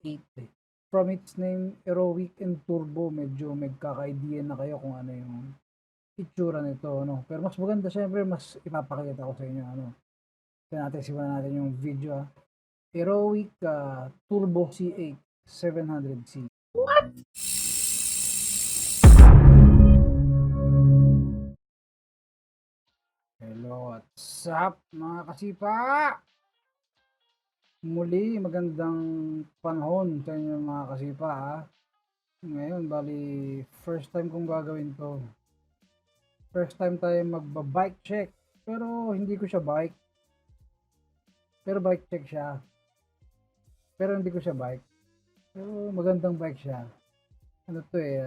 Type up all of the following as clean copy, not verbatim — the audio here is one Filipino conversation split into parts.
C-8 eh. From its name, Aeroic and Turbo, medyo magkaka-idea na kayo kung ano yung itsura nito, no? Pero mas maganda, syempre, mas ipapakita ko sa inyo, ano. Kaya natin, simulan natin yung video, Aeroic Turbo C8 700C. Hello, what's up mga kasipa? Muli, magandang panahon sa inyo mga kasipa, ha? Ngayon, bali, first time kong gagawin to. First time tayo magba-bike check. Pero hindi ko siya bike. Pero bike check siya. Pero hindi ko siya bike. Pero magandang bike siya. Ano to eh,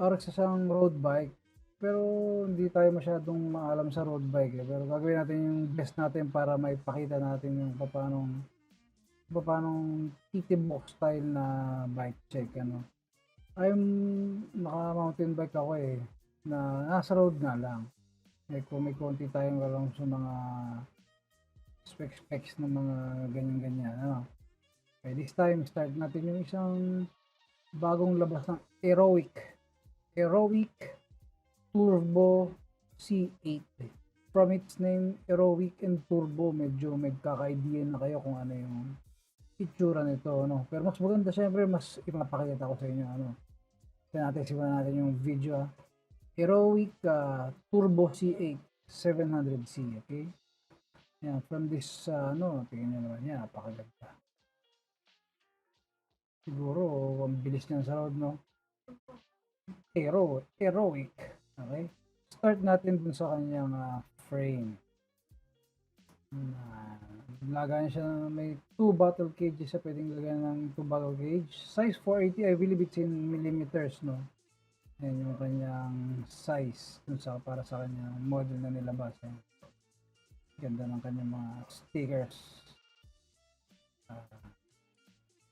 RX isang road bike. Pero hindi tayo masyadong maalam sa road bike eh. Pero gagawin natin yung best natin para maipakita natin yung papanong TTbok style na bike check, ano. Naka mountain bike ako eh, na nasa road nga lang. May konti tayong alam sa mga specs ng mga ganyan-ganyan, ano. Okay, this time start natin yung isang bagong labas ng Aeroic Turbo C8 eh. From its name, Aeroic and Turbo, medyo magkaka-idea na kayo kung ano yung itsura nito, no? Pero mas maganda, syempre, mas ipapakita ko sa inyo, ano. Kaya natin, simulan natin yung video, Aeroic Turbo C8 700C, okay? Yan, from this, tingnan nyo naman yan, napakaganda. Siguro, ang bilis niyan sa road, no? Aeroic, okay? Start natin dun sa kanyang frame. Lagayan siya ng may 2 bottle cages sa pwedeng lagayan ng 2 bottle cage. Size 480, I believe it's in millimeters, no? Yan yung kanyang size dun sa, para sa kanyang model na nilabas. Yan. Ganda ng kanyang mga stickers.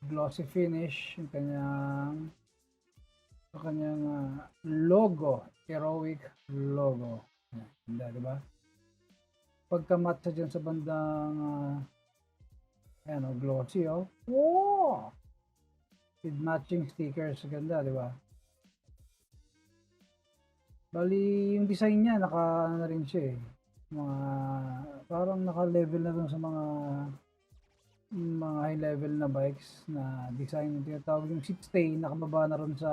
Glossy finish, yung kanyang logo, Aeroic logo. Yan, ganda, diba? Pagka-matte sa dyan sa bandang ayan, glossy, oh. Wow! With matching stickers, ganda, di ba? Bali, yung design niya, naka na rin siya eh. Parang naka-level na dun sa mga high level na bikes na design yung tinatawag yung seat stay, nakababa na rin sa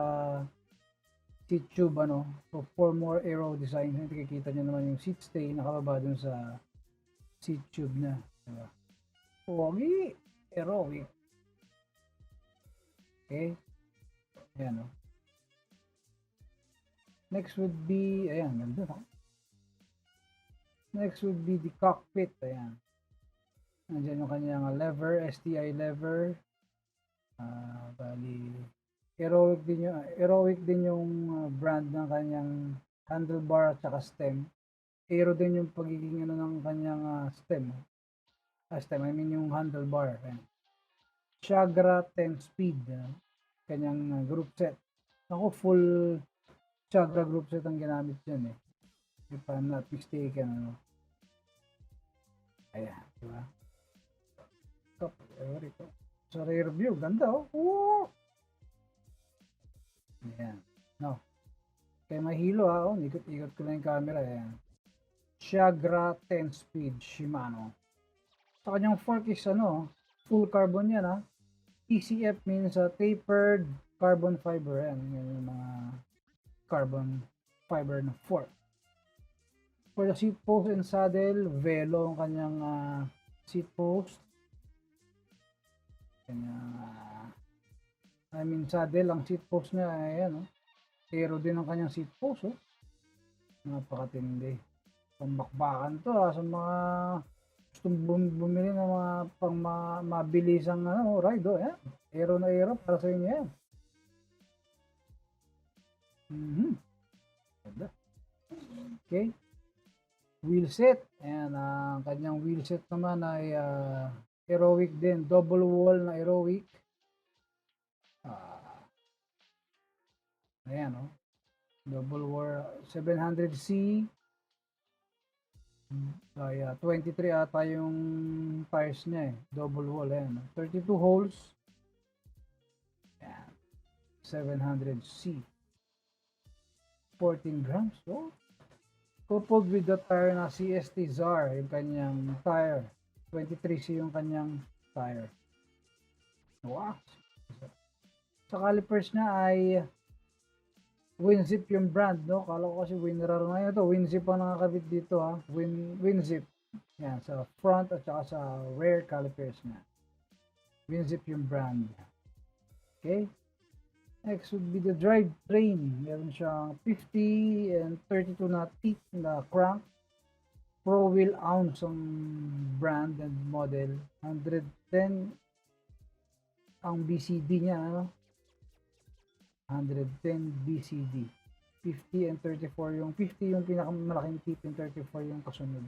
seat tube, ano. So, for more aero design, nakikita nyo naman yung seat stay, nakababa dun sa seat tube na, diba? Pogi, Aeroic. Okay. Ayan, o. Next would be, ayan, ganda, no? Next would be the cockpit, ayan. Nandiyan yung kanyang lever, STI lever. Bali, Aeroic din yung brand ng kanyang handlebar at saka stem. Aero din yung pagiging ano ng kanyang stem. I mean yung handlebar. Ayan. Tiagra 10 speed. Kanyang group set. Ako full Tiagra group set ang ginamit dyan eh. If I'm not mistaken. Ano. Ayan. Diba? Ito. Sa rear view. Ganda oh. Woo! Ayan. No. Kaya mahilo ha. Oh. Ikot ko lang yung camera. Ayan. Tiagra 10 speed Shimano. Sa kanyang fork is full carbon yan ha. TCF means tapered carbon fiber. Yan yung mga carbon fiber na fork. For the seat post and saddle, Velo ang kanyang seat post. Saddle ang seat post niya. Ayan oh. Aero din ang kanyang seat post oh. Napakatindi. Pambakbakan to sa mga gustong bumili ng mga pang mabilisang ride oh, yan. Aero na aero para sa inyo yan. Okay. Wheelset. Ayan, ang kanyang wheelset naman ay Aeroic din. Double wall na Aeroic. Ayan oh. Double wall 700C. 23 ata yung tires niya eh. Double wall, ayan. 32 holes. 700C. 14 grams. Oh. Coupled with the tire na CST Czar, yung kanyang tire. 23C yung kanyang tire. Wow. Sa calipers niya ay Winzip yung brand, no? Kala ko kasi Winrar na ito. Winzip ang nakakabit dito, ha. Winzip. Yan, sa front at saka sa rear calipers niya. Winzip yung brand. Okay. Next would be the Drivetrain. Meron siyang 50 and 32 na teeth na crank. Freewheel ounce ang brand and model. 110 ang BCD niya, ano? 110 BCD. 50 and 34 yung 50 yung pinakamalaking teeth, yung 34 yung kasunod.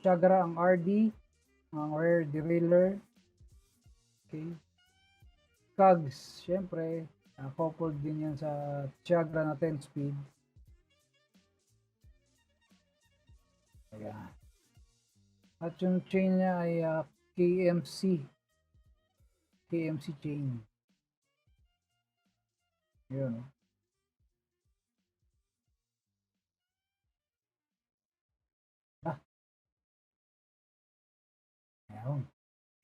Tiagra ang RD, ang rear derailleur. Okay. Cogs, syempre, coupled din yan sa Tiagra na 10 speed. Ayan. At yung chain niya ay KMC chain. Yun. Ayan.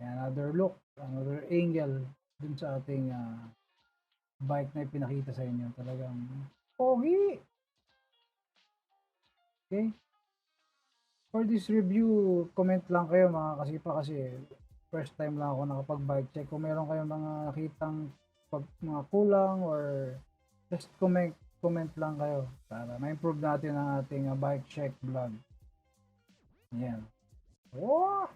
Another look, another angle dun sa ating bike na ipinakita sa inyo. Talagang pogi. Okay. For this review, comment lang kayo mga kasipa kasi first time lang ako nakapag-bike check. Kung meron kayong mga nakitang mga kulang or just comment lang kayo para ma-improve natin ang ating bike check vlog. Yan. Wow!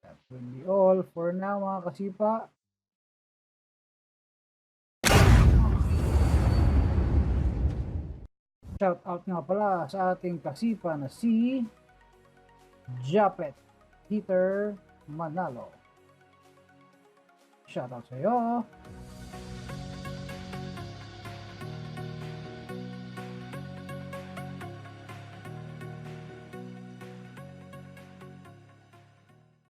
That will be all for now mga kasipa. Shout out nga pala sa ating kasipa na si Japet Peter Manalo. Shout out sa iyo.